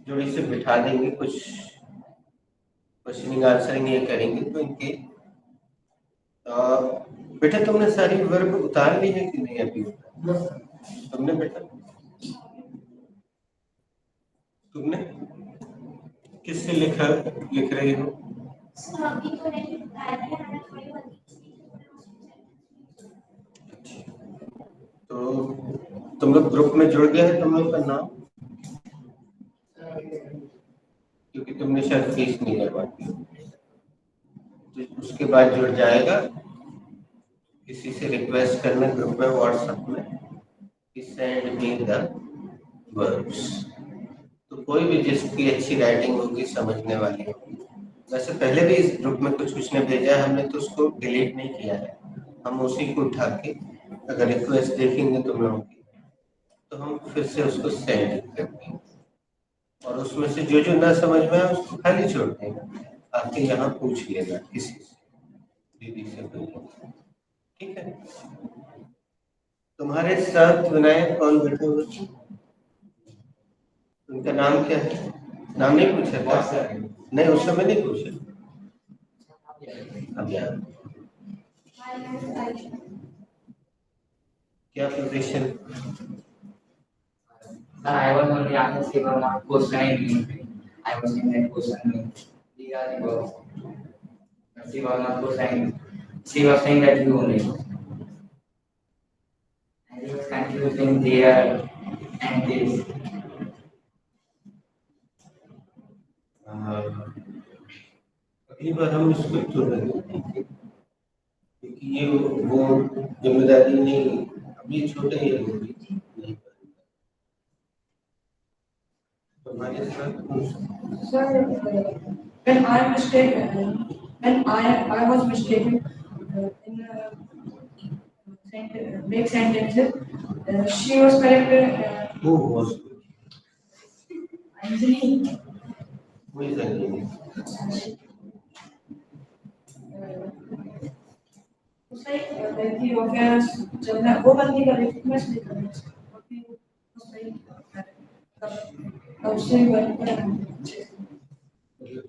जोड़ी से बिठा देंगे, कुछ क्वेश्चनिंग आंसरिंग ये करेंगे तो इनके बेटा तुमने सारी वर्ब उतार ली है कि नहीं अभी? तुमने बेटा तुमने किससे लिख रही हो? तो तुम लोग ग्रुप में जुड़ गए हैं तुम लोग का नाम? क्योंकि तुमने शायद फीस नहीं लगवाती, तो उसके बाद जुड़ जाएगा। किसी से रिक्वेस्ट करना ग्रुप में व्हाट्सएप में कि सेंड मी द वर्ब्स, तो कोई भी जिसकी अच्छी राइटिंग होगी, समझने वाली होगी। वैसे पहले भी इस ग्रुप में कुछ ने भेजा है, हमने तो उसको डिलीट नहीं किया है, हम उसी को उठा के अगर रिक्वेस्ट देखेंगे तुम लोगों की तो हम फिर से उसको सेंड करते हैं, और उसमें से जो ना समझ में आए उसको खाली छोड़ देंगे, आके यहाँ पूछ लेगा किसी से, दीदी से पूछो, ठीक है? तुम्हारे साथ विनायक कौन बैठे हुए? उनका नाम क्या है? नाम नहीं पूछा था? नहीं, उस समय नहीं पूछा। अब यार क्या position? I was only asking about question. I was in that question. She was not question. She was saying that you only. And he was confusing there and this. अगली बार हम इसको छोड़ेंगे क्योंकि ये वो जिम्मेदारी नहीं, अभी छोटे ही होगी नहीं। तुम्हारे साथ sir, when I was mistaken in make sentences, she was correct. who was Anjali. who is Anjali? बंदी हो गया चलना, वो बंदी का रिक्वेस्ट नहीं करना चाहिए।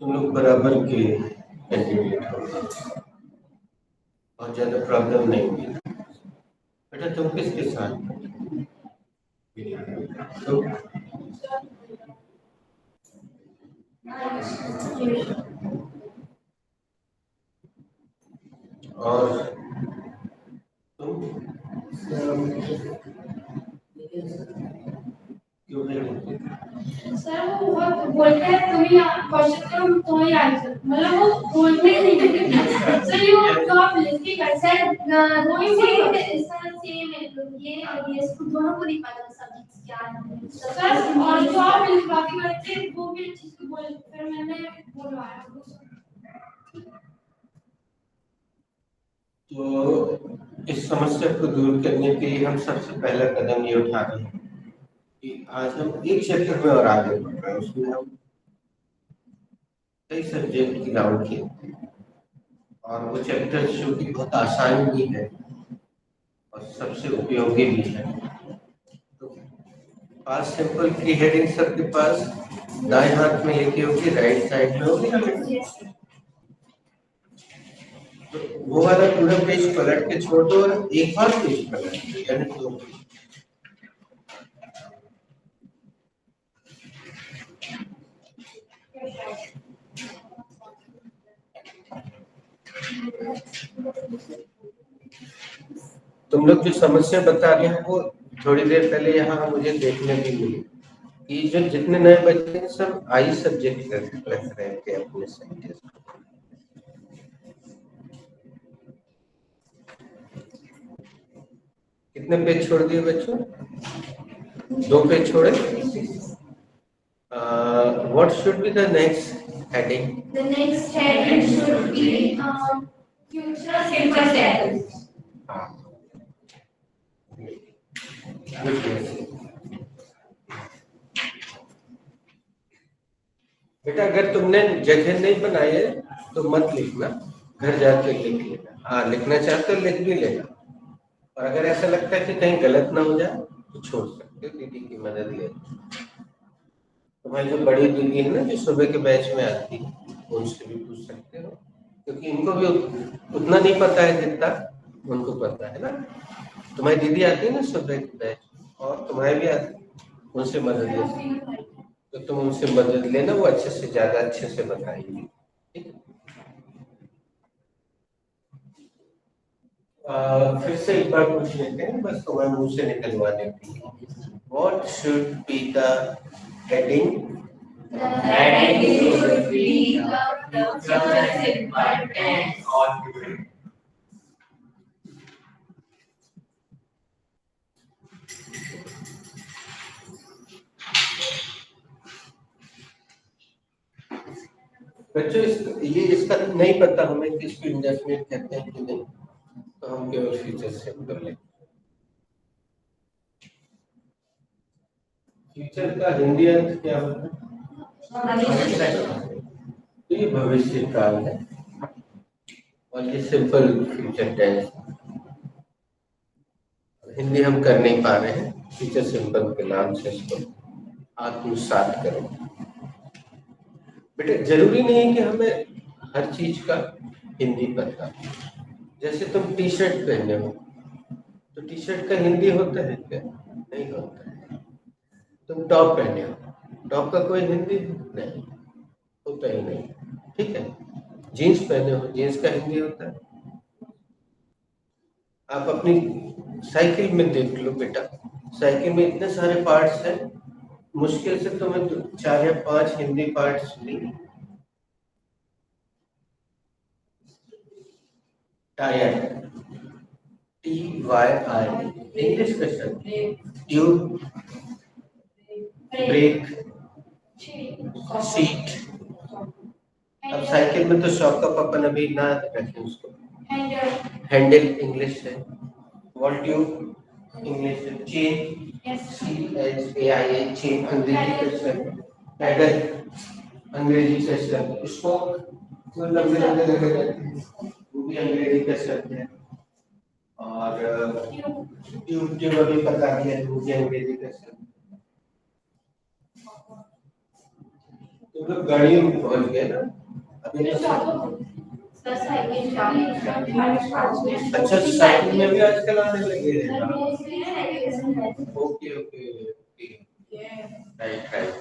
तुम लोग बराबर के कैंडिडेट हो, बहुत ज्यादा प्रॉब्लम नहीं होगी। बेटा तुम किसके साथ? तो और तुम क्यों नहीं? सर वो बहुत बोलते हैं, तुम्हें क्वेश्चन का तुम्हें आंसर, मतलब वो बोलते ही नहीं है। सर ये तो आप लिख के कर सर, वही सर सेम है, तो ये और ये इसको दोनों को नहीं पता सब्जेक्ट्स क्या है सर, और जो आप लिखवा के करते हैं वो भी अच्छे से बोल, फिर मैंने बोलवाया तो इस समस्या को दूर करने के लिए हम सबसे पहला कदम ये उठा रहे हैं कि आज हम एक चैप्टर में और आगे बढ़ रहे हैं, उसमें हम कई सब्जेक्ट की राउंड किए और वो चैप्टर जो कि बहुत आसान भी है और सबसे उपयोगी भी है। तो पास सिंपल की हेडिंग सबके पास दाएं हाथ में लिखी होगी, राइट साइड में होगी, तो वो वाला पूरा पेज पलट के छोड़ दो और एक और पेज पलट दो, यानी दो पेज। तुम लोग जो समस्या बता रहे हैं वो थोड़ी देर पहले यहाँ मुझे देखने भी मिली कि जो जितने नए बच्चे हैं सब आई सब्जेक्ट रख रहे थे अपने सेंटेंस। कितने पेज छोड़ दिए बच्चों? 2 पेज छोड़े। What should be the next heading? The next heading should be future tense. बेटा अगर तुमने जगह नहीं बनाई है तो मत लिखना, घर जाके लिख लेना। हाँ, लिखना चाहते हो लिख भी लेना, और अगर ऐसा लगता है कि कहीं गलत ना हो जाए तो छोड़ सकते हो, दीदी की मदद ले। तुम्हारी जो बड़ी दीदी है ना, जो सुबह के बैच में आती है, उनसे भी पूछ सकते हो, क्योंकि इनको भी उतना नहीं पता है जितना उनको पता है ना। तुम्हारी दीदी आती है ना सुबह के बैच, और तुम्हारी भी आती है, उनसे मदद ले सकते हो। तो तुम उनसे मदद लेना, वो अच्छे से ज्यादा अच्छे से बताएंगे, ठीक है। फिर से एक बार पूछ लेते हैं, बस तुम्हारे मुंह से निकलवा देती है। What should be the heading? The heading should be the future simple tense. बच्चों ये इसका नहीं पता हमें कि इसको इंडेफिनिट कहते हैं कि नहीं, तो हम केवल फ्यूचर सिंपल लेंगे। फ्यूचर का हिंदी अर्थ क्या होता है? तो ये भविष्य काल है, और ये सिंपल फ्यूचर टेंस। हिंदी हम कर नहीं पा रहे हैं, फ्यूचर सिंपल के नाम से इसको आत्मसात करो। बेटे जरूरी नहीं है कि हमें हर चीज का हिंदी पता। जैसे तुम टी शर्ट पहने हो, तो टी शर्ट का हिंदी होता है क्या? नहीं होता है। तुम टॉप पहने हो, टॉप का कोई हिंदी नहीं होता ही नहीं, ठीक है। जीन्स पहने हो, जीन्स का हिंदी होता है? आप अपनी साइकिल में देख लो बेटा, साइकिल में इतने सारे पार्ट्स हैं, मुश्किल से तुम्हें 4 या 5 हिंदी पार्ट्स मिलेंगे। टायर, TYR, इंग्लिश का शब्द। Tube, brake, seat. अब साइकिल में तो शॉक का अपन अभी ना रखें उसको। हैंडल इंग्लिश है, वॉल ट्यूब इंग्लिश है, चेन CHAIN, चेन अंग्रेजी का शब्द। पैडल अंग्रेजी का शब्द। स्पोक लंबे लंबे लगे रहते हैं, वो भी अंग्रेजी का शब्द है। और ट्यूब ट्यूब अभी पता नहीं है, वो भी अंग्रेजी का शब्द। तो लोग गाड़ियों में पहुंच गए ना अभी। अच्छा, साइकिल में भी आजकल आने लगे हैं। Okay okay okay, right right,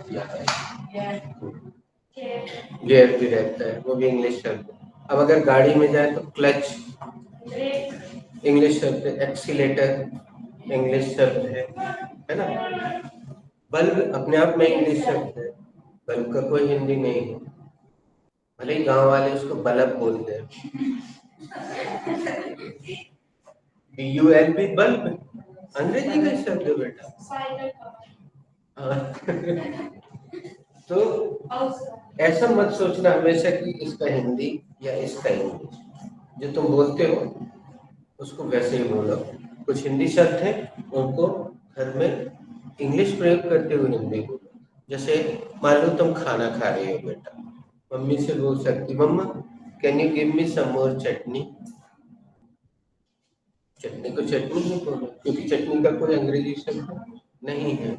gear भी रहता है, वो भी इंग्लिश शब्द। अब अगर गाड़ी में जाए तो क्लच इंग्लिश शब्द है, एक्सीलेटर इंग्लिश शब्द है ना। बल्ब अपने आप में इंग्लिश शब्द है, बल्ब का कोई हिंदी नहीं है, भले ही गांव वाले उसको बल्ब बोलते हैं। BULB बल्ब अंग्रेजी का शब्द है बेटा। तो ऐसा मत सोचना हमेशा कि इसका हिंदी या इसका इंग्लिश, जो तुम बोलते हो उसको वैसे ही बोलो। कुछ हिंदी शब्द हैं उनको घर में इंग्लिश प्रयोग करते हुए हिंदी बोलो। जैसे मान लो तुम खाना खा रहे हो बेटा, मम्मी से बोल सकती, मम्मा कैन यू गिव मी सम मोर चटनी। चटनी को चटनी ही बोलो, क्योंकि चटनी का कोई अंग्रेजी शब्द नहीं है।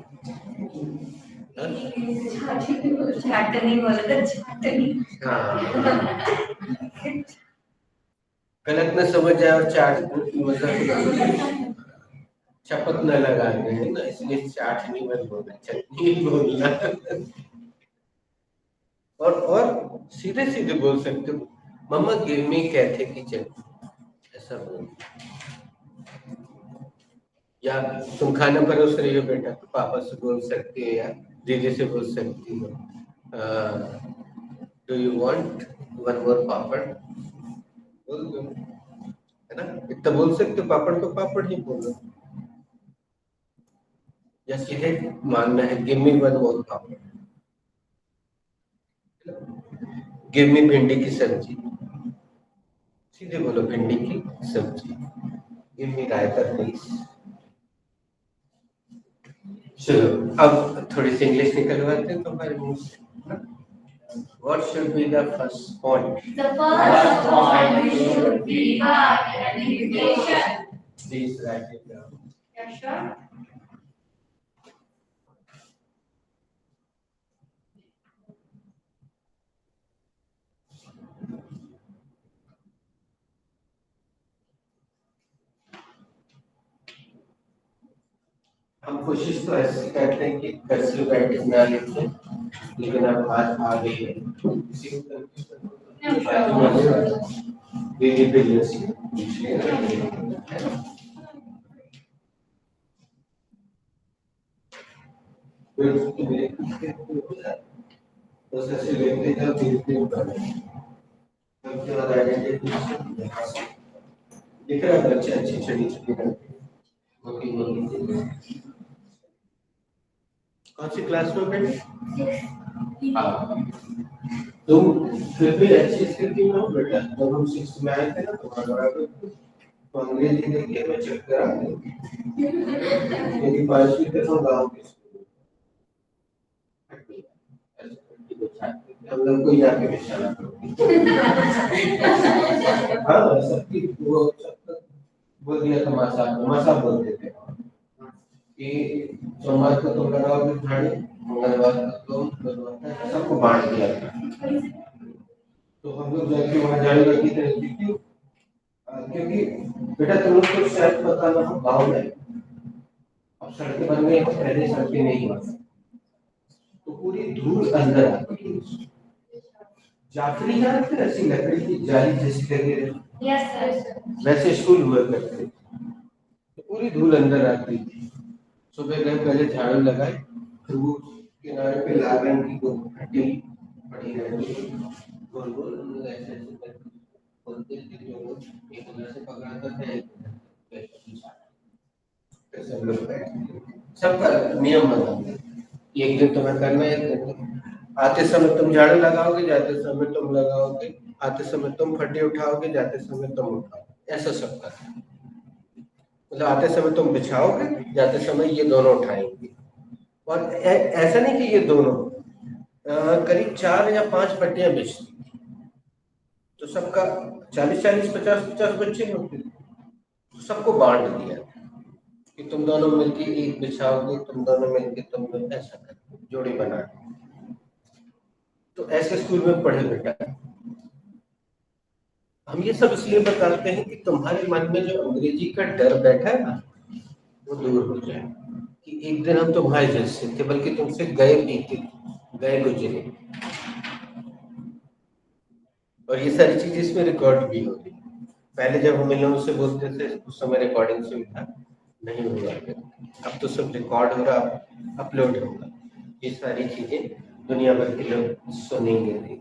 गलत न समझ जाए और चाट मतलब चपत न लगा दे, है ना, इसलिए चाट नहीं मत बोलना, चटनी बोलना। और सीधे सीधे बोल सकते हो, मम्मा गिव मी कैथे की चटनी, ऐसा बोल। या तुम खाना परोस रही हो बेटा, तो पापा से बोल सकती हो या दीदी से बोल सकती हो, do you want one more papad, बोल दो, है ना। इतना बोल सकते हो, पापड़ तो पापड़ ही बोलो। या सीधे मांगना है, गिव मी वन मोर पापड़, गिव मी भिंडी की सब्जी, सीधे बोलो भिंडी की सब्जी। Give me raita please. चलो अब थोड़ी सी इंग्लिश निकलवाते हैं तुम्हारे मुंह से। What should be the first point? The first point should be the identification. Please write it down. Yeah, sure. कोशिश तो ऐसे करते हैं कि कर्सिव राइटिंग ना लिखें, लेकिन अब बात आ गई है किसी को लिख रहा बच्चे अच्छी छोटी छोटी कौन सी क्लास में बेटे? तुम फिर भी अच्छी स्थिति में हो बेटा। जब हम 6th में आए थे ना तुम्हारा तो अंग्रेजी देखिए मैं चेक करा क्योंकि 5वीं तक हम गाँव के हम लोग को जाके बेचाना हाँ सबकी वो बोल दिया तमाशा तमाशा बोलते थे कि सोमवार को तुम लगाओगे झाड़ू, मंगलवार को तुम सबको बांट दिया था। तो हम लोग जाके वहाँ झाड़ू रखी थे क्योंकि बेटा तुम लोग को शायद पता ना हो गाँव में अब सड़कें बन गई तो पहले सड़कें नहीं बनी तो पूरी धूल अंदर आती है। जाफरी जानते हैं ऐसी लकड़ी की जाली जैसी लगी रहती है वैसे स्कूल हुआ करते तो पूरी धूल अंदर आती थी। सुबह गए पहले झाड़ू लगाए फिर वो किनारे पे लाल रंग की वो हड्डी पड़ी रहती गोल गोल ऐसे ऐसे बोलते थे जो एक उधर से पकड़ाता था एक सब लोग सबका नियम बना एक दिन तुम्हें करना है, एक दिन आते समय तुम झाड़ू लगाओगे, जाते समय तुम लगाओगे, आते समय तुम फड्डी उठाओगे, जाते समय तुम उठाओगे, ऐसा सब करना। मतलब आते समय तुम बिछाओगे, जाते समय ये दोनों उठाएंगे। और ऐसा नहीं कि ये दोनों करीब 4 या 5 पट्टियां बिछती तो सबका 40-40 50-50 बच्चे होते तो सबको बांट दिया कि तुम दोनों मिलके एक बिछाओगे, तुम दोनों मिलके तुम दोनों ऐसा करते जोड़ी बना। तो ऐसे स्कूल में पढ़े बेटा। हम ये सब इसलिए बताते हैं कि तुम्हारे मन में जो अंग्रेजी का डर बैठा है ना वो दूर हो जाए कि एक दिन हम तुम्हारे जैसे थे बल्कि तुमसे गए बीते गए गुजरे। और ये सारी चीजें इसमें रिकॉर्ड भी हो रही। पहले जब हम इन लोगों से बोलते थे उस समय रिकॉर्डिंग सुविधा नहीं हुआ, अब तो सब रिकॉर्ड हो रहा, अपलोड होगा, ये सारी चीजें दुनिया भर के लोग सुनेंगे।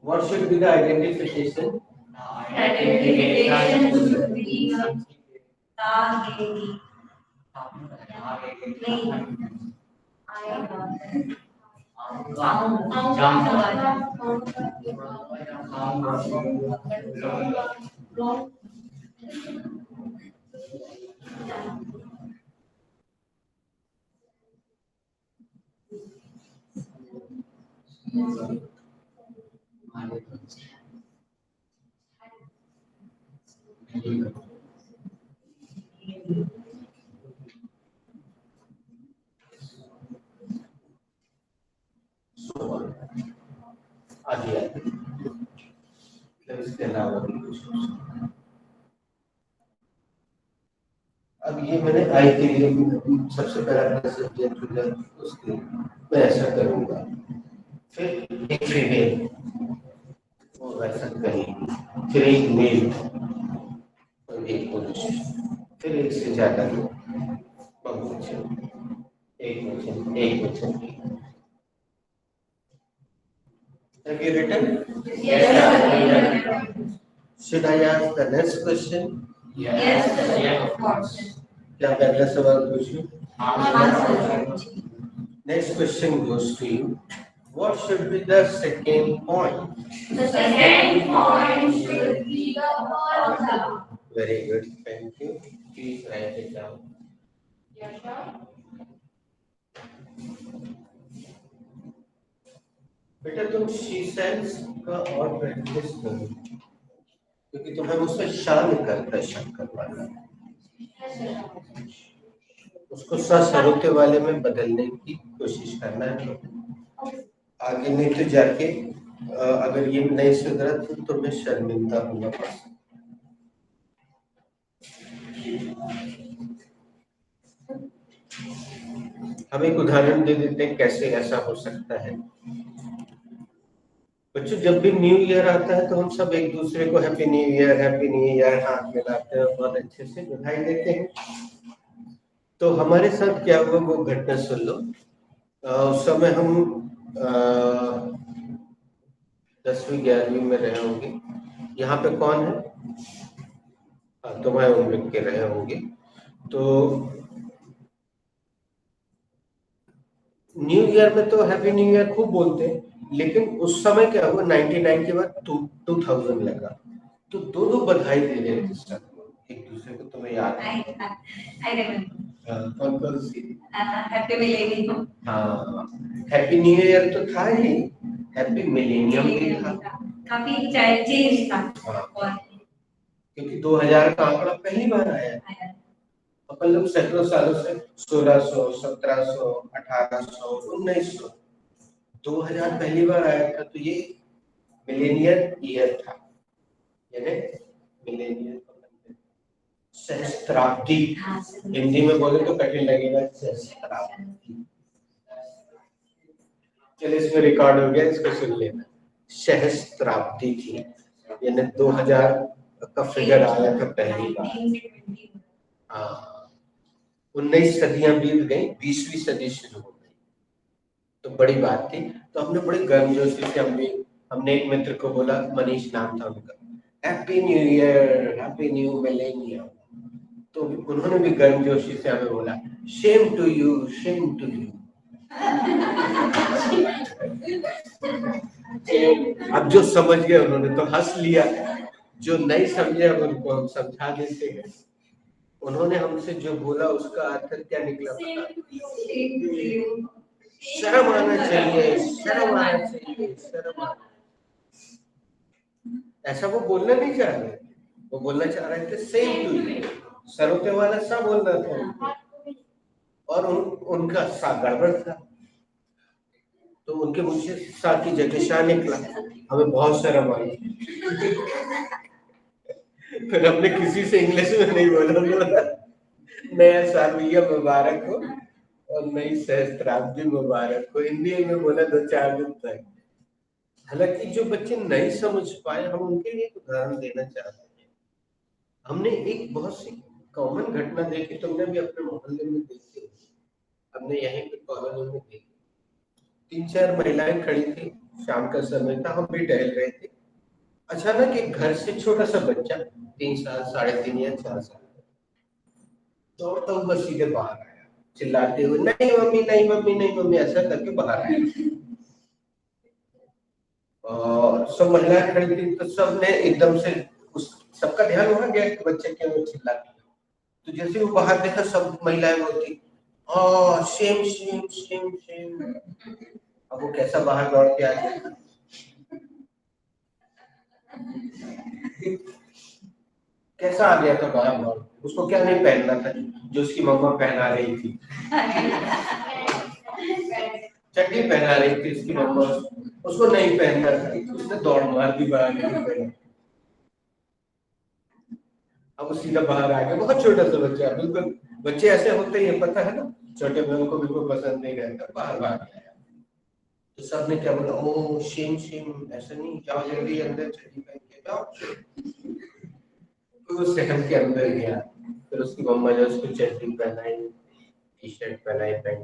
What should be the identification? Identification should be इसके अलावा अब ये मैंने आई के लिए सबसे पहला सब्जेक्ट उसके मैं ऐसा करूंगा, फिर एक फीमेल वो वैसा करेंगे, फिर एक मेल और एक पुरुष, फिर एक से ज्यादा लोग, बहुवचन, एक वचन, एक वचन। Have you written? Yes. Should I ask the next question? Yes, of course. क्या पहला सवाल पूछूं? Answer. Next question goes to you. What should be the second point? The second point should be the author. Very good, thank you. Please write it down. Yes, sir. बेटा तुम she sales का और practice करो क्योंकि तुम्हें मुझसे शान करता है शक करवाना, उसको सरोते वाले में बदलने की कोशिश करना है। आगे नहीं तो जाके अगर ये नहीं सुधरा तो तुम्हें शर्मिंदा होना पड़ सकता। हम एक उदाहरण दे देते हैं कैसे ऐसा हो सकता है। बच्चों, जब भी न्यू ईयर आता है तो हम सब एक दूसरे को हैप्पी न्यू ईयर हाथ मिलाते हैं और बहुत अच्छे से बधाई देते हैं। तो हमारे साथ क्या हुआ वो घटना सुन लो। उस समय हम 10वीं 11वीं में रहे होंगे। यहाँ पे कौन है? तुम्हारे उम्र के रहे होंगे। तो न्यू ईयर में तो हैप्पी न्यू ईयर खूब बोलते हैं, लेकिन उस समय क्या हुआ, 99 के बाद 2000 लगा तो दो बधाई दे रहे थे सब एक दूसरे को। तुम्हें याद है? कौन कौन सी? Happy millennium. हाँ, हैप्पी न्यू ईयर तो था ही, हैप्पी मिलेनियम भी था। काफी चेंज था। हाँ, क्योंकि 2000 का आंकड़ा पहली बार आया। अपन लोग सैकड़ों सालों से 1600, 1700, 1800, 1900, 2000 पहली बार आया था। तो ये मिलेनियर ईयर था, यानी मिलेनियर सहस्त्राब्दी। हिंदी में बोले तो कठिन लगेगा, सहस्त्राब्दी। चलिए, इसमें रिकॉर्ड हो गया, इसको सुन लेना। सहस्त्राब्दी थी, यानी 2000 का फिगर आया था पहली बार। हाँ, 19 सदियां बीत गई, 20वीं सदी शुरू हो गई, तो बड़ी बात थी। तो हमने बड़े गर्मजोशी से हमने एक मित्र को बोला, मनीष नाम था उनका, happy new year, happy new millennium. तो उन्होंने भी गर्मजोशी से हमें बोला, shame to you, shame to you. अब जो समझ गए उन्होंने तो हंस लिया, जो नहीं समझे अब उनको हम समझा देते हैं। उन्होंने हमसे जो बोला उसका अर्थ क्या निकला पता? शर्म आना चाहिए, शर्म आना चाहिए, शर्म आना। ऐसा वो बोलना नहीं चाह रहे, वो बोलना चाह रहे थे सेम टू यू। सरोते वाला सा बोलना था और उनका सा गड़बड़ था, तो उनके मुंह से सा की जगह शाह निकला। हमें बहुत शर्म आई। फिर हमने किसी से इंग्लिश में नहीं बोला, नया साल भैया मुबारक हो और नई सहस्त्राब्दी मुबारक हो, हिंदी में बोला 2-4 दिन तक। हालांकि जो बच्चे नहीं समझ पाए, हम उनके लिए एक उदाहरण देना चाहते हैं। हमने एक बहुत सी कॉमन घटना देखी, तुमने भी अपने मोहल्ले में देखी, हमने यहीं पे कॉलोनी में देखी। 3-4 महिलाएं खड़ी थी, शाम का समय था, हम भी टहल रहे थे। अचानक एक घर से छोटा सा बच्चा, 3 साल, 3.5 या 4 साल, दौड़ता हुआ सीधे बाहर आया, चिल्लाते हुए, नहीं मम्मी, नहीं मम्मी, नहीं मम्मी, ऐसा करके बाहर आया। और सब महिलाएं खड़ी थी, तो सबने एकदम से सबका ध्यान वहां गया कि बच्चे क्यों चिल्ला रहे। तो जैसे वो बाहर देखा, सब महिलाएं बोलती, शेम शेम शेम शेम। अब वो कैसा बाहर दौड़ के आ गया, कैसा आ गया था बाहर दौड़। उसको क्या नहीं पहनना था जो उसकी मम्मा पहना रही थी? चड्डी पहना रही थी उसकी मम्मा, उसको नहीं पहनना था, उसने दौड़ मार दी बाहर निकल। अब वो सीधा बाहर आ गया, बहुत छोटा सा बच्चा, बिल्कुल। बच्चे ऐसे होते ही पता है ना, छोटे बच्चों को बिल्कुल पसंद नहीं रहता, बाहर गया। तो सबने क्या बोला, ओ शेम शेम, ऐसा नहीं, जाओ जल्दी अंदर, चड्डी पहन के जाओ। तो वो सेकंड के अंदर गया, फिर उसकी मम्मा ने उसको चड्डी पहनाई, टी शर्ट पहनाई, पैंट।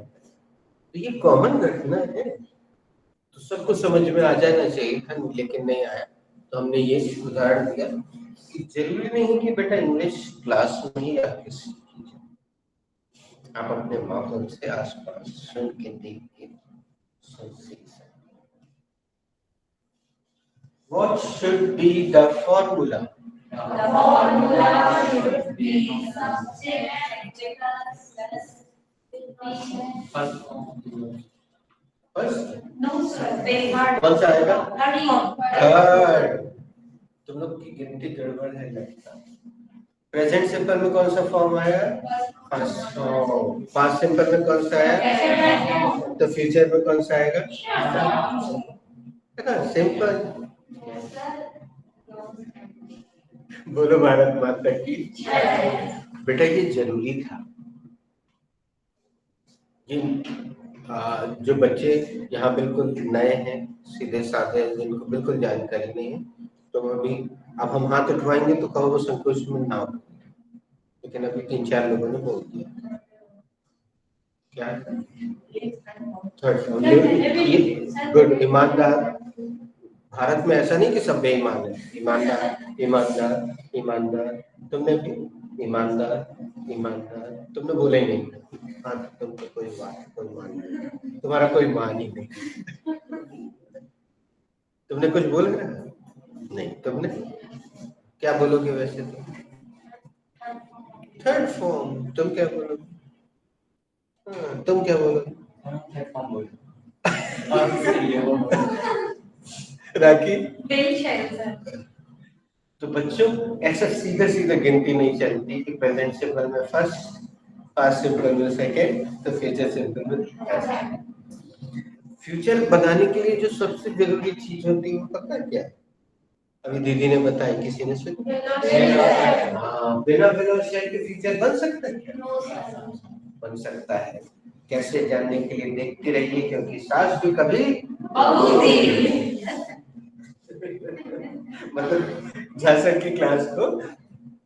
तो ये कॉमन घटना है, तो सबको समझ में आ जाना चाहिए था, लेकिन नहीं आया। तो हमने ये उदाहरण दिया कि जरूरी नहीं कि बेटा इंग्लिश क्लास में ही आपके सीखी जाए, आप अपने माहौल से आसपास सुन के देख के सुन सीख सकते। What should be the formula? The formula should be subject First? No sir, very hard. कौन सा आएगा? Third. तुम लोग की गिनती गड़बड़ है लगता। प्रेजेंट सिंपल में कौन सा फॉर्म आया? फर्स्ट। पास्ट सिंपल में कौन सा आया? तो फ्यूचर में कौन सा आएगा? है ना, सिंपल। बोलो भारत माता की। बेटा ये जरूरी था, जो बच्चे यहाँ बिल्कुल नए हैं, सीधे साधे, जिनको बिल्कुल जानकारी नहीं है, तो अभी अब हम हाथ उठवाएंगे तो कहो वो संकोच में ना हो, लेकिन अभी 3-4 लोगों ने बोल दिया। क्या थर्ड फॉर्म? गुड। ईमानदार। भारत में ऐसा नहीं कि सब बेईमान है। ईमानदार, ईमानदार, ईमानदार। तुमने भी ईमानदार, ईमानदार तुमने बोले नहीं। हाँ, तुमको कोई मान नहीं, तुम्हारा कोई मान ही नहीं। तुमने कुछ बोल रहे नहीं? तुमने क्या बोलोगे वैसे? तुम थर्ड फॉर्म। तुम क्या बोलोगे? हाँ, तुम क्या बोलोगे? थर्ड फॉर्म बोल। राखी? Will shall sir. तो बच्चों ऐसा सीधा सीधा गिनती नहीं चलती कि प्रेजेंट सिंपल में फर्स्ट, पास्ट सिंपल में सेकंड, तो फ्यूचर सिंपल में थर्ड। फ्यूचर बनाने के लिए जो सबसे जरूरी चीज होती है वो पता है क्या? अभी दीदी ने बताया, किसी ने सुना? हाँ, बिना बिल और शेल के फ्यूचर बन सकता है क्या? बन सकता है। कैसे जानने के लिए देखते रहिए, क्योंकि सास भी कभी मतलब झांसर की क्लास को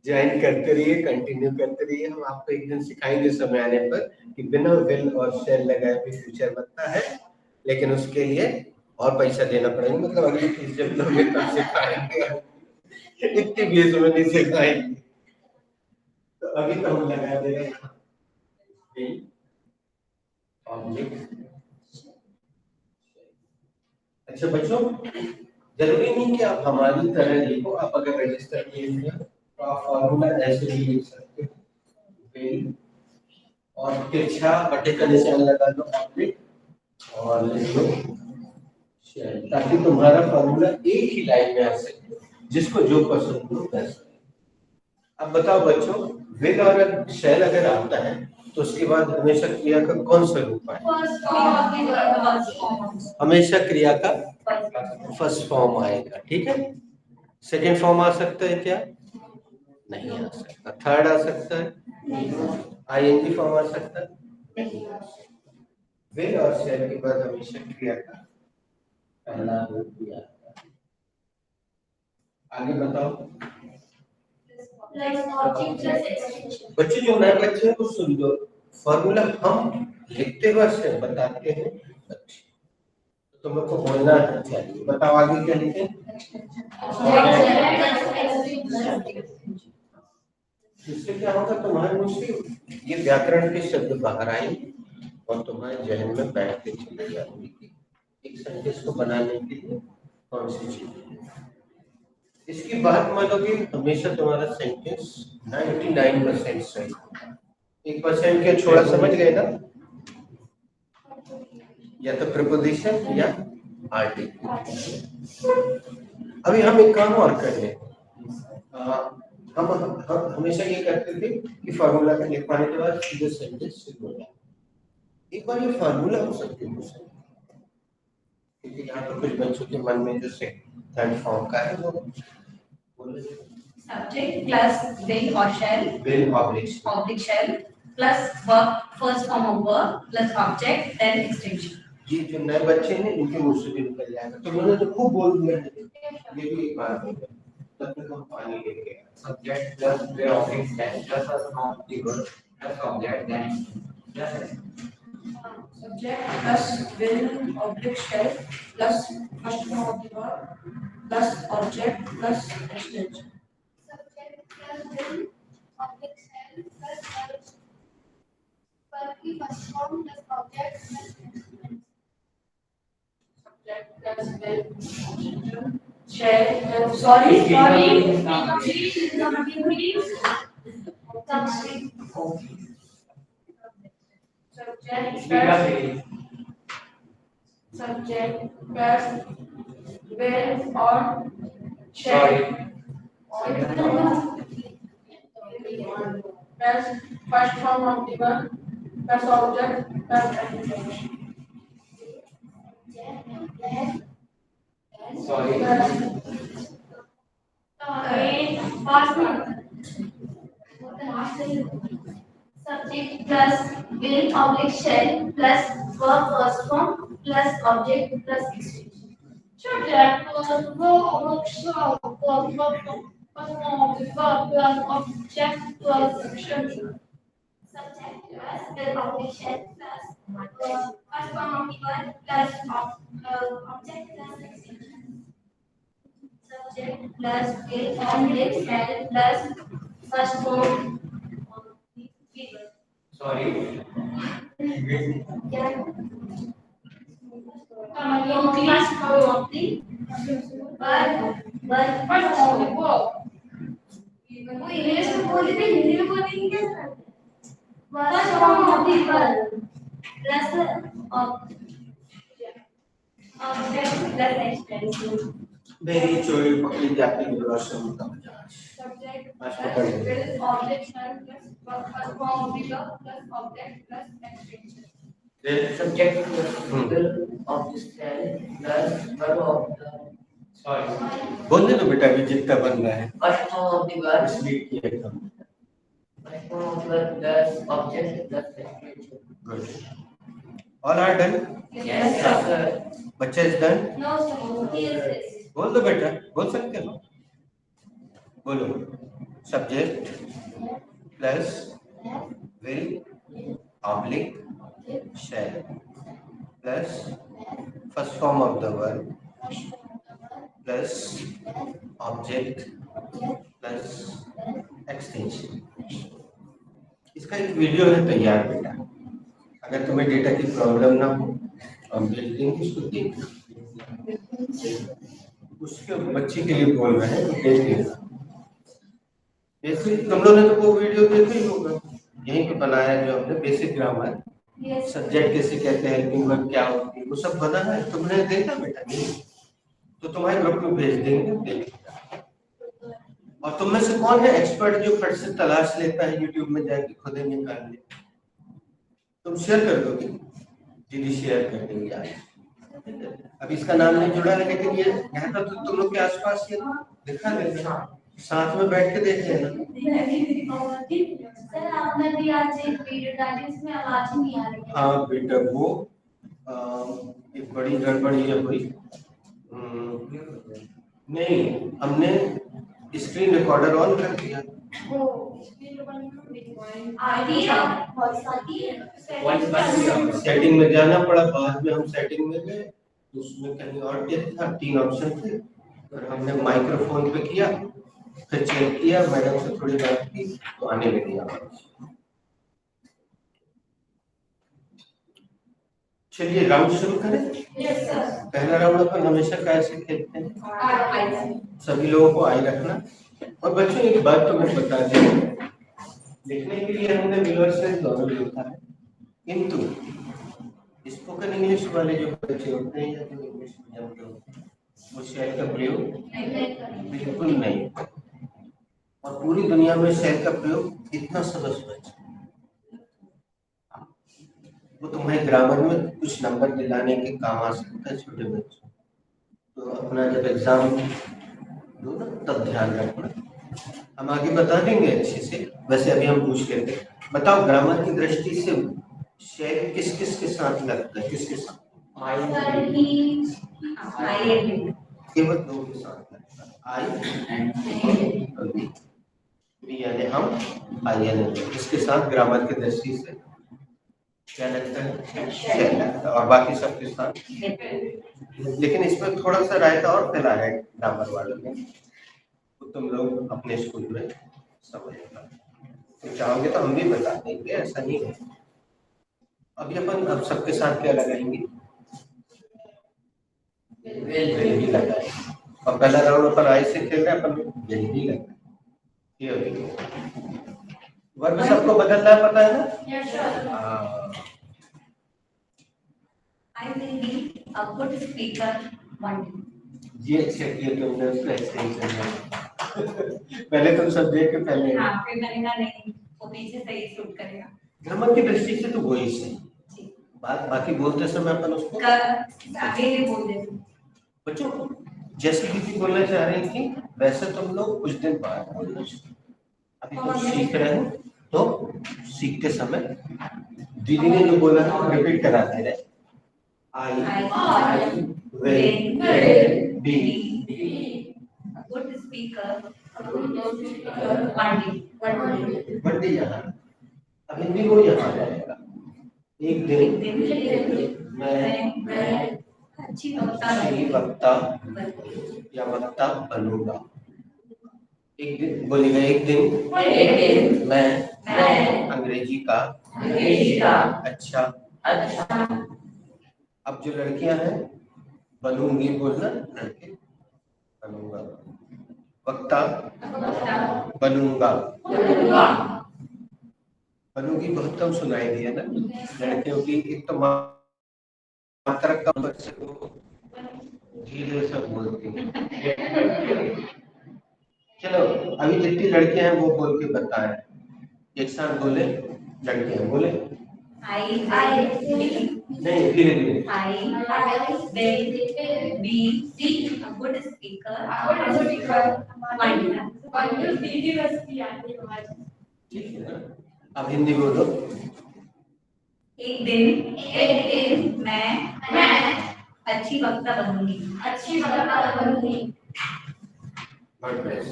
ज्वाइन करते रहिए, कंटिन्यू करते रहिए। हम आपको एक दिन सिखाएंगे समय आने पर कि बिना विल और शेल लगाए भी फ्यूचर बनता है, लेकिन उसके लिए और पैसा देना पड़ेगा। मतलब अगली फीस जब लोगे तब सिखाएंगे, इतनी फीस में नहीं सिखाएंगे। तो अभी तो हम लगा दे रहे हैं अच्छा बच्चों, जरूरी नहीं कि आप हमारी तरह लिखो। आप अगर रजिस्टर किए हुए तो आप फॉर्मूला ऐसे भी लिख सकते हो, और तिरछा बटे का निशान लगा दो आपने और लिख लो शेल, ताकि तुम्हारा फॉर्मूला एक ही लाइन में आ सके, जिसको जो पसंद हो वैसा। अब बताओ बच्चों, विल और शेल अगर आता है तो उसके बाद हमेशा क्रिया का कौन सा रूप आएगा? हमेशा क्रिया का फर्स्ट फॉर्म आएगा, ठीक है। सेकंड फॉर्म आ सकता है क्या? नहीं आ सकता। थर्ड आ सकता है? आईएनजी फॉर्म आ सकता है? विल और शेल के बाद हमेशा क्रिया का पहला रूप भी आता है। आगे बताओ बच्चे, जो नए बच्चे हैं वो सुन लो। फॉर्मूला हम लिखते बस है, बताते हैं बच्चे, तो तुम लोग को बोलना चाहिए। बताओ आगे क्या लिखें? इससे क्या होगा? तुम्हारे मुंह से ये व्याकरण के शब्द बाहर आएंगे और तुम्हारे जहन में बैठते चले जाएंगे। एक सेंटेंस को बनाने के लिए कौन सी चीज? इसकी बात मानोगे, हमेशा तुम्हारा सेंटेंस 99% सही। 1% के छोड़ा, समझ गए ना? या तो प्रीपोजिशन या आर्टिकल। अभी हम एक काम और कर लें। हम हमेशा ये करते थे कि फार्मूला का लिखवाने के बाद सीधे सेंटेंस शुरू हो जाए। एक बार ये फार्मूला हो सकते हैं, क्योंकि यहाँ पर कुछ बच्चों के मन में जो थर्ड फॉर्म का है वो सब्जेक्ट प्लस विल और shall, will oblique shall plus verb, first form of verb plus object then extension. जी, जो नए बच्चे हैं इनके मुंह से भी निकल जाएगा। तो मैंने तो खूब बोल दिया, ये भी एक बात है। तब तक हम पानी लेके subject plus will oblique shall plus first form of the verb plus object then subject plus will oblique shall plus first form of the verb plus object plus extension. Subject plus will oblique shall plus verb की first form plus object plus extension. Subject plus will shall, sorry subject plus will और shall plus first form of the verb plus object plus extension. Sorry subject plus will object shall plus verb first form plus object plus extension. Subject plus verb shall plus verb first form of the verb plus object plus extension. Subject plus will object shall plus first form of the verb plus object plus extension. Subject plus will object shall plus first form of the verb. Sorry. Yeah. First form of the verb. First form of the verb. वो English में बोली थी हिंदी में बोलेंगे क्या sir? First form of the verb plus object plus extension. मेरी चोरी पकड़ी जाती है रोशन का मजाज। Subject First plus पकड़ will object shall plus first form of the verb plus object plus extension. Subject plus will of this shall plus verb of the sorry. बोलने दो बेटा अभी जितना बन रहा है First form of the verb. इसलिए किया था। First form of the verb plus object plus extension. Good. All are done. Yes, sir. बच्चा is done. No, sir. Here it is. बोल दो बेटा बोल सकते हो बोलो subject plus will oblique shell plus first form of the verb plus object plus extension. इसका एक वीडियो है तैयार बेटा, अगर तुम्हें डेटा की प्रॉब्लम ना हो हम भेज देंगे उसको देख उसके बच्चे के लिए बोल रहे हैं तो देख लेना। ऐसे तुम लोगों ने तो वो वीडियो देखा ही होगा, यहीं पे बनाया जो हमने बेसिक ग्रामर सब्जेक्ट कैसे कहते हैं हेल्पिंग वर्ब क्या होती है वो सब बना है, तुमने देखा बेटा नहीं तो तुम्हारे ग्रुप में भेज देंगे देख लेना। और तुम में से कौन है एक्सपर्ट जो फट से तलाश लेता है यूट्यूब में जाके खुद ही निकाल ले, तुम शेयर कर दोगे? दीदी शेयर कर देंगे आज। अब इसका नाम नहीं जुड़ा है लेकिन ये यहाँ पर तो तुम लोग के आसपास ये दिखा लेना, साथ में बैठ के देख लेना। सर आपने भी आज एक वीडियो डाली उसमें आवाज ही नहीं आ रही है। हाँ बेटा वो एक बड़ी गड़बड़ी है हुई। नहीं हमने स्क्रीन रिकॉर्डर ऑन कर दिया। सेटिंग में जाना पड़ा, बाद में हम सेटिंग में गए तो उसमें कहीं और था, 3 ऑप्शन थे और हमने माइक्रोफोन पे किया फिर चेक किया, मैडम से थोड़ी बात की तो आने लगी आवाज। चलिए राउंड शुरू करें। Yes, sir. पहला राउंड अपन हमेशा कैसे खेलते हैं, सभी लोगों को आई रखना। और बच्चों एक बात तो मैं बता दें, लिखने के लिए हमने मिलर से दोनों लिखा है, किंतु स्पोकन इंग्लिश वाले जो बच्चे होते हैं या जो इंग्लिश मीडियम के होते हैं वो शेयर का प्रयोग बिल्कुल नहीं, और पूरी दुनिया में शेयर का प्रयोग इतना सरस बच्चा वो तुम्हारे ग्रामर में कुछ नंबर दिलाने के काम आ सकता है छोटे बच्चों। तो अपना जब एग्जाम दो ना तब ध्यान रखना, हम आगे बता देंगे अच्छे से। वैसे अभी हम पूछ लेते हैं, बताओ ग्रामर की दृष्टि से शेयर किस किस के साथ लगता है, किसके साथ? केवल 2 के साथ लगता है, आई और वी यानी हम, आई यानी इसके साथ ग्रामर की दृष्टि से क्या लगता है? शेयर लगता है, और बाकी सबके साथ। लेकिन इसमें थोड़ा सा रायता और फैला है ग्रामर वालों ने, तो तुम लोग अपने स्कूल में समझना, तो चाहोगे तो हम भी बता देंगे, ऐसा नहीं है। अभी अपन अब सबके साथ क्या लगाएंगे? वेल भी लगाए, और पहला राउंड अपन आई से खेल रहे हैं, अपन वेल भी लगाए। वर्ब सबको बदलना है, पता है ना? Yes, sir. I will be a good speaker one day. ये चेक किया तुमने उसको एक्सटेंशन में। पहले तुम सब देख के पहले हाँ, फिर मैंने कहा नहीं वो पीछे से ही शूट करेगा। ग्रामर की दृष्टि से तो वही सही बात, बाकी बोलते समय अपन उसको आगे ही बोल देते। बच्चों जैसे दीदी बोलना चाह रही थी वैसे तुम लोग कुछ दिन बाद बोलना चाहिए। अभी तुम सीख रहे हो तो सीखते समय दीदी ने जो बोला था रिपीट कराते रहे। I will be a good speaker one day. बंदे यहाँ अब हिंदी को यहाँ आ जाएगा। एक दिन मैं अच्छी वक्ता या वक्ता बनूंगा। एक दिन बोलिएगा, एक दिन मैं अंग्रेजी का अच्छा अब जो लड़कियां हैं बनूंगी बोलना, लड़के बनूंगा, वक्ता बनूंगा। बनूंगी बहुत कम सुनाई दिया ना लड़कियों की। एक तो मात्रा कम बच्चे को धीरे से बोलती हैं। चलो अभी जितनी लड़कियां हैं वो बोल के बताएं, एक साथ बोले। लड़कियां बोले नहीं, धीरे धीरे। I will be a good speaker ठीक है ना? अब हिंदी बोलो। एक दिन मैं अच्छी वक्ता बनूंगी। God bless।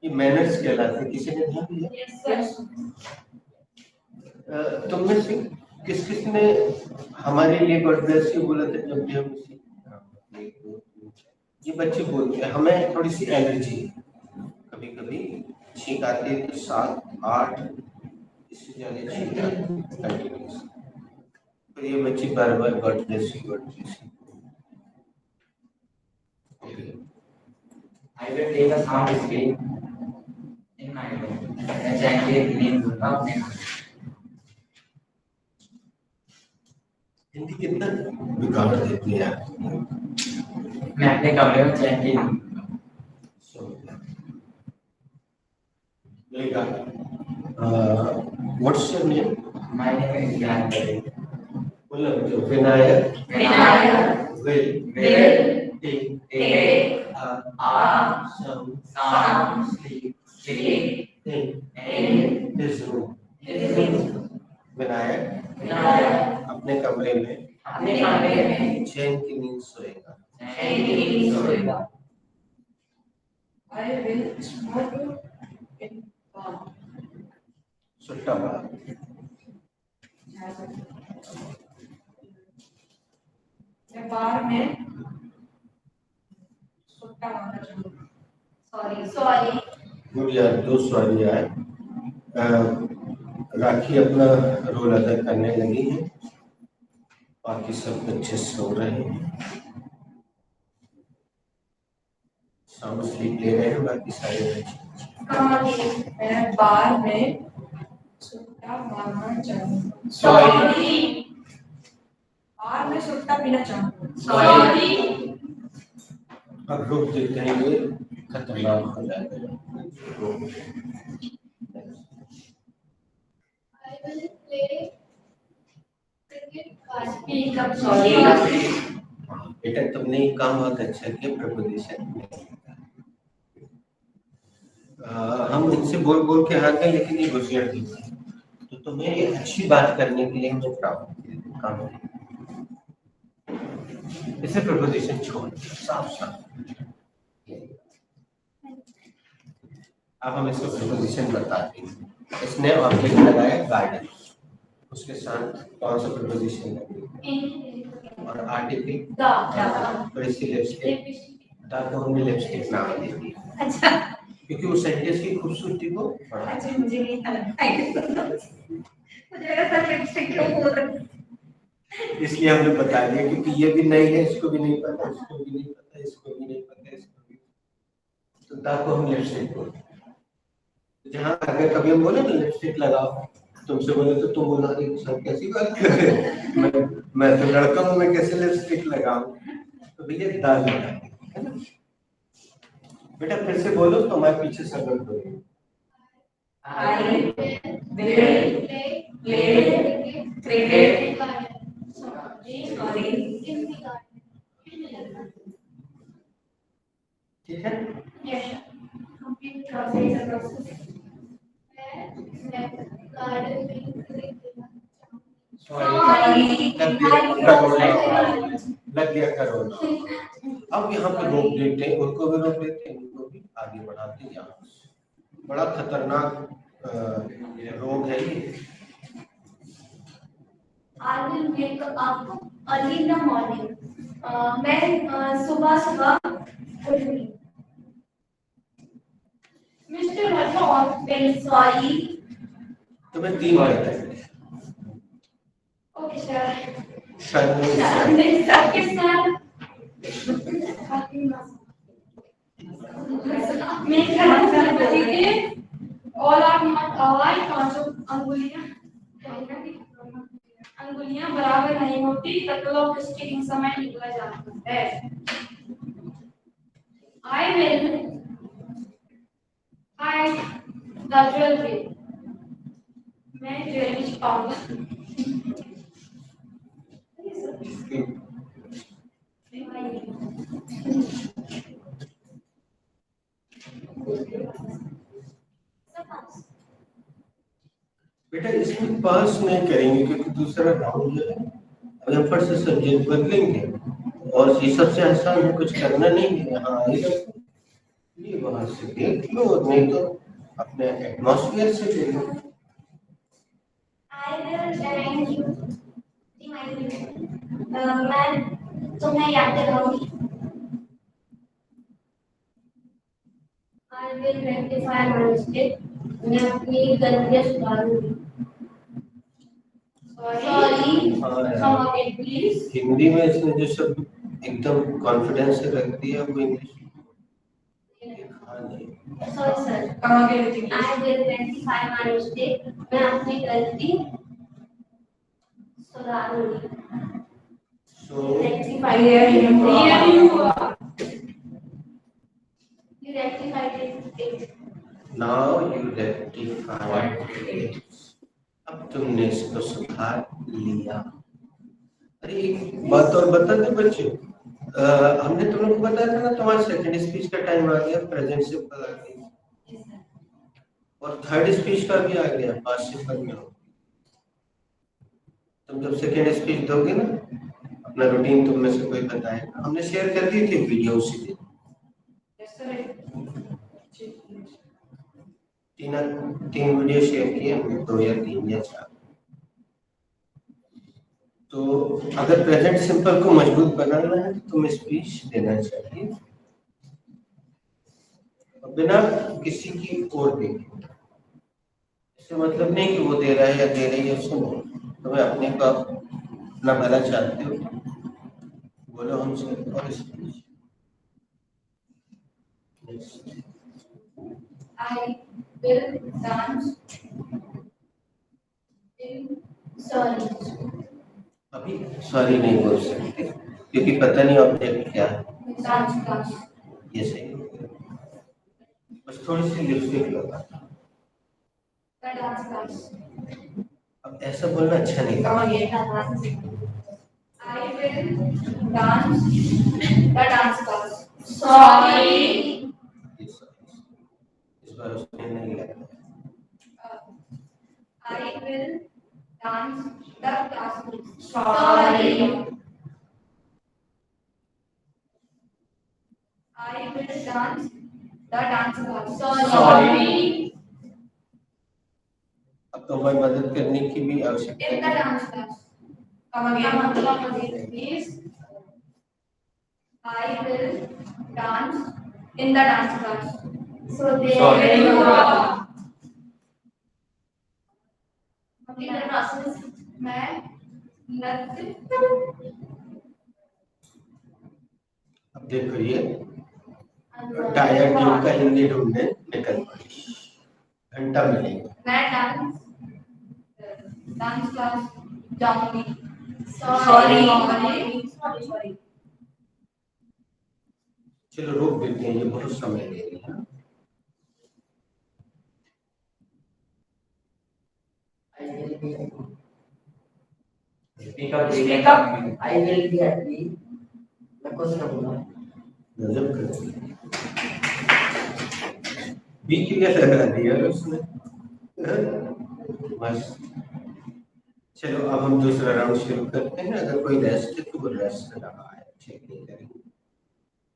ये मैनर्स कहलाते, किसी ने ध्यान दिया? तुम में से किस किस ने हमारे लिए गॉड ब्लेस यू बोला था जब भी हम ये बच्चे बोलते हैं। हमें थोड़ी सी एलर्जी है, कभी कभी छींक आती है तो 7-8 इससे ज्यादा छींक आती है। तो ये बच्चे बार बार God bless you I will take a sound sleep in my room. Chanting name दूंगा अपने हिंदी कितना बिगाड़ देती है। मैं अपने कमरे में chanting What's your name? My name is Gyan Dave. बोलो जो Vinayak will take some sleep in his room। Vinayak अपने कमरे में चैन की नींद सोएगा। I will smoke in bar. सुट्टा मार। मैं बार में सुट्टा मारना चाहूँगा। Sorry. गुड यार, 2 सवारी आए। राखी अपना रोल अदा करने लगी है, बाकी सब बच्चे सो रहे हैं, साउंड स्लीप ले रहे हैं बाकी सारे बच्चे। मैं बार में सुट्टा मारना चाहूँगा। बार में सुट्टा पीना चाहूँगा। अब रुक देते हैं, ये खतरनाक हो जाएगा। बेटा तुमने ये काम बहुत अच्छा किया, प्रपोजिशन। हम इनसे बोल बोल के हार गए, लेकिन ये होशियार थी, तो तुम्हें ये अच्छी बात करने के लिए मैं काम इसे प्रपोजिशन छोड़ साफ साफ। अब हम इसको प्रपोजिशन बताते हैं। इसने ऑब्जेक्ट लगाया गार्डन, उसके साथ कौन सा प्रपोजिशन लगेगा और आर्टिकल और इसकी लिपस्टिक को हमने लिपस्टिक नाम दे दिया। अच्छा, क्योंकि उस सेंटेंस की खूबसूरती को बढ़ा। अच्छा मुझे नहीं था लगता है। मुझे लगा था लिपस्टिक क्यों बोल रहे हैं। इसलिए हमने बता दिया, क्योंकि ये भी नहीं है, इसको भी नहीं पता, इसको भी नहीं पता, इसको भी नहीं पता, इसको भी, तो को हम लिपस्टिक बोलते हैं। जहाँ अगर कभी हम बोले ना लिपस्टिक लगाओ, तुमसे बोले तो तुम बोला सर कैसी बात कर रहे हैं, मैं तो लड़का हूँ, मैं कैसे लिपस्टिक लगाऊं? तो भैया दाल है ना। बेटा फिर से बोलो, तो मैं पीछे सबर करूँ। I will play cricket. Sorry. ठीक है। गार्डन में Sorry. लग गया करोना। अब यहाँ पे रोक देते हैं, उनको भी रोक देते हैं, इनको भी आगे बढ़ाते हैं। यहाँ से बड़ा खतरनाक रोग है ये। I will wake up early in the morning. मैं सुबह उठूंगी। Mr. Rathod will Sorry. तुम्हें 3 कहते हैं। okay sir शर्मिंदा। okay sir मैं खराब कर बच्चे और आप मत आवाज 5 अंगुलियां बराबर नहीं होती तब क्लॉक स्टिकिंग समय निकला जाता है। I will hide the jewelry. मैं ज्वेलरी छुपाऊंगा। बेटा इसमें पास नहीं करेंगे क्योंकि दूसरा राउंड है। अब हम फट से सब्जेक्ट बदलेंगे और ये सबसे आसान है, कुछ करना नहीं है। हाँ ये वहां से देख लो, नहीं तो अपने एटमॉस्फेयर से देख लो। I will remind you. मैं तुम्हें याद दिलाऊंगी। I will rectify my mistake. मैं अपनी गलतियाँ सुधारूंगी। Sorry. Come again please. Hindi में इसने जो शब्द एकदम कॉन्फिडेंस से रख दिया वो English Sorry sir. Come again please. I will rectify my mistake. मैं अपनी गलती सुधारूंगी। So Rectify. Here you are. You rectified it. now you rectify it. अब तुमने इसको सुधार लिया। अरे एक बात और बता दे बच्चों, हमने तुम लोग को बताया था ना तुम्हारा सेकंड स्पीच का टाइम आ गया, प्रेजेंट सिंपल आ गया और थर्ड स्पीच का भी आ गया, पास्ट सिंपल में हो। तुम जब सेकंड स्पीच दोगे ना, अपना रूटीन तुम में से कोई बताएगा। हमने शेयर कर दी थी वीडियो उसी दिन। तीन वीडियो शेयर किए हमने, 2 या 3 या 4। तो अगर प्रेजेंट सिंपल को मजबूत बनाना है तो तुम्हें स्पीच देना चाहिए और बिना किसी की ओर देखे। इससे मतलब नहीं कि वो दे रहा है या दे रही है, सुनो। तुम्हें अपने को अपना भला चाहते हो, बोलो हमसे और speech. I will dance in sorry. अभी सॉरी नहीं बोल सकते क्योंकि पता नहीं ऑब्जेक्ट क्या है। Dance class. ये सही है, बस थोड़ी सी लिपस्टिक लगा। The dance class. अब ऐसा बोलना अच्छा नहीं Come था। again. I will dance the dance class. Sorry. इस बार उसने नहीं लगा। I will dance the classroom. Sorry. I will dance the dance class. Sorry. अब तो हमारी मदद करने की भी आवश्यकता In the है। dance class. Come again. Come again, please. I will dance in the dance class. So there you are. In the process. मैं नृत्य अब देखो ये टायर ट्यूब का हिंदी ढूंढने निकल पड़ी, घंटा मिलेगा। मैं डांस क्लास जाऊंगी। Sorry. चलो रोक देते हैं, ये बहुत समय ले रही है। Speak up. Speak up. I will be happy. गजब कर बी क्लियर लगा दिया उसने। बस चलो अब हम दूसरा राउंड शुरू करते हैं। अगर कोई रेस्ट है तो वो रेस्ट रहा है, चेक नहीं करेंगे।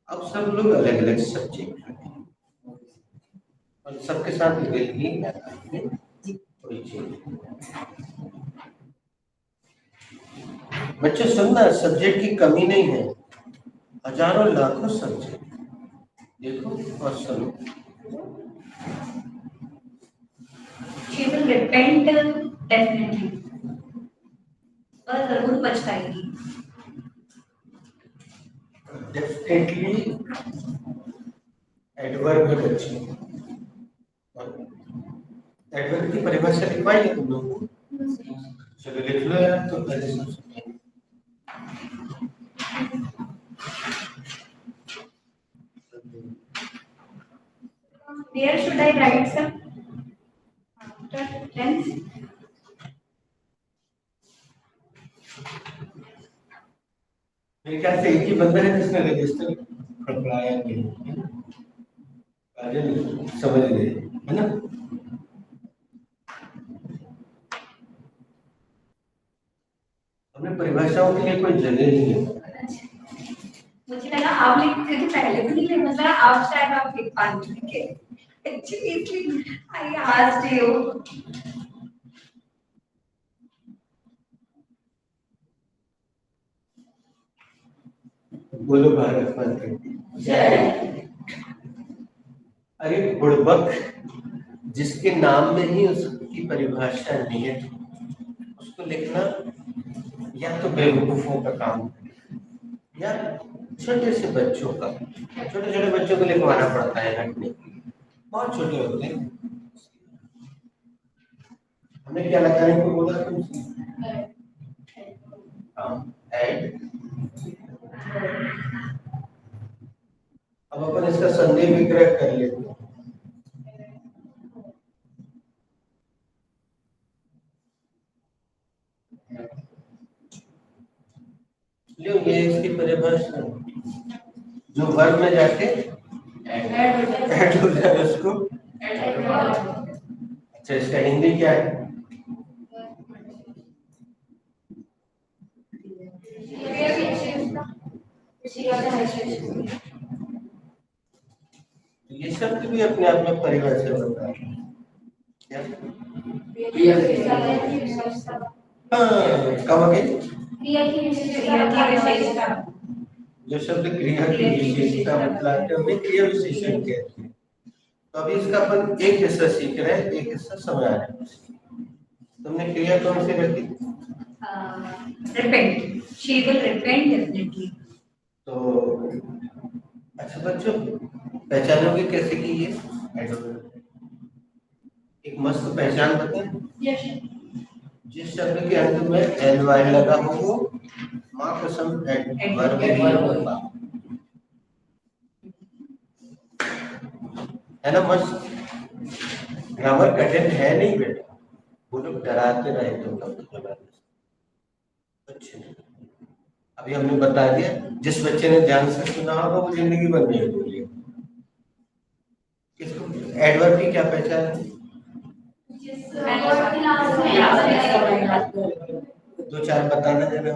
अब सब लोग अलग अलग सब्जेक्ट रखें और सबके साथ ही कोई चीज। बच्चों सुनना, सब्जेक्ट की कमी नहीं है, हजारों लाखों सब्जेक्ट देखो और सुनो। She will repent definitely. वह जरूर पछताएगी। डेफिनेटली एडवर्ब है बच्चे। एडवर्ब की परिभाषा लिखवाई है तुम लोगों को? चलो लिख लो यार। तो पहले सबसे पहले Where should I write, sir? After tense. मेरे ख्याल से एक ही बंदा है जिसने रजिस्टर फड़फड़ाया नहीं, समझ गए है ना? हमने परिभाषाओं के लिए कोई जगह नहीं है। मुझे लगा आप लिख के पहले भी नहीं लिख, मतलब आप शायद आप लिख पाएंगे। Actually, I asked you. बोलो भारत माता की जय। अरे बुड़बक जिसके नाम में ही उसकी परिभाषा निहित, उसको लिखना या तो बेवकूफों का काम या छोटे से बच्चों का। छोटे छोटे बच्चों को लिखवाना पड़ता है हटने, बहुत छोटे होते हैं। हमने क्या लगाने को बोला तुमसे? ऐड। अब अपन इसका संदेह विग्रह कर लेते हैं। लो ये इसकी परिभाषा, जो वर्ग में जाके ऐड हो जाए उसको। अच्छा इसका हिंदी क्या है? ये शब्द भी अपने आप में परिभाषा होता है क्या? हाँ कब गई? जो शब्द क्रिया की विशेषता बतलाते हैं उन्हें क्रिया विशेषण कहते हैं। तो अभी इसका अपन एक हिस्सा सीख रहे हैं, एक हिस्सा समझ रहे हैं। तुमने क्रिया कौन सी रखी? Repent. She will repent definitely. तो अच्छा बच्चों पहचानोगे कैसे कि ये एक मस्त पहचान बताएं। जिस शब्द के अंत में एल वाई लगा हो वो माँ कसम एडवर्ब होगा, है ना? मस्त ग्रामर कठिन है नहीं बेटा, वो लोग डराते रहे तो अच्छे। अभी हमने बता दिया, जिस बच्चे ने ध्यान से सुना होगा वो जिंदगी भर नहीं भूलेगा। इसको एडवर्ब की क्या पहचान है? दो चार बताना जरा।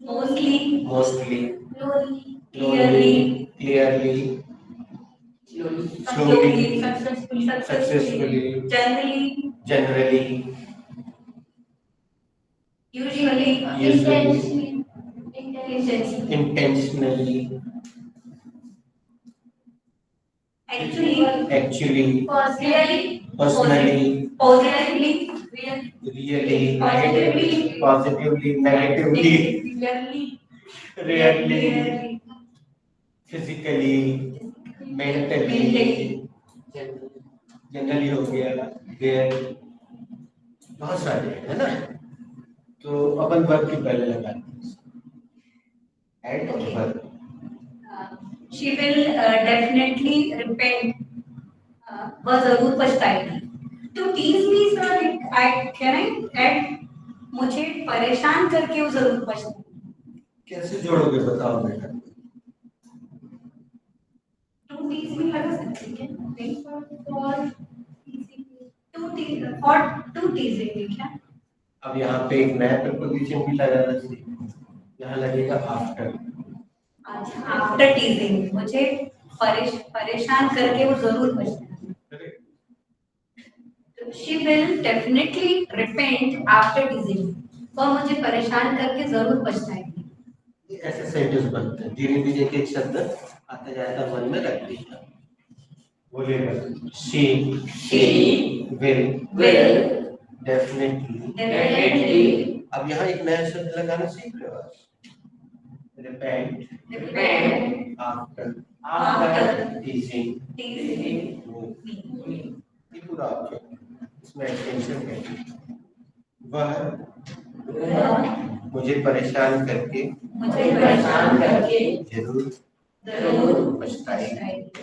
Mostly. Mostly, Clearly. Clearly, Slowly. Successfully. Generally. Generally, Usually. Intentionally, Actually. Actually, Really. Personally, Positively. Really, Positively. Positively, negatively, Clearly. Rarely, physically, mentally, generally हो गया, देयर, बहुत सारे है ना। तो अपन वर्ब की पहले लगाते हैं एड और verb. She will definitely repent. वह जरूर पछताएगी। तो tease me sir, can I add? मुझे परेशान करके वो जरूर पछताएगी। कैसे जोड़ोगे बताओ बेटा? टू टीज मी लगा सकती है। टू टू टीजिंग में क्या? अब यहाँ पे एक नया प्रपोजिशन भी लगाना सीखो, यहाँ लगेगा आफ्टर। अच्छा, आफ्टर टीजिंग मुझे परेशान करके वो जरूर बचना है। She will definitely repent after teasing me. वह मुझे परेशान करके जरूर पछताएगी। ऐसे सेंटेंस बनते हैं, धीरे धीरे एक एक शब्द आता जाता मन में रख दीजिए। बोलिएगा, she will definitely। अब यहाँ एक नया शब्द लगाना सीख रहे हो आप। repent after teasing me। ये पूरा ऑब्जेक्ट, इसमें एक्सटेंशन है। वह मुझे परेशान करके जरूर जरूर पछताएगी।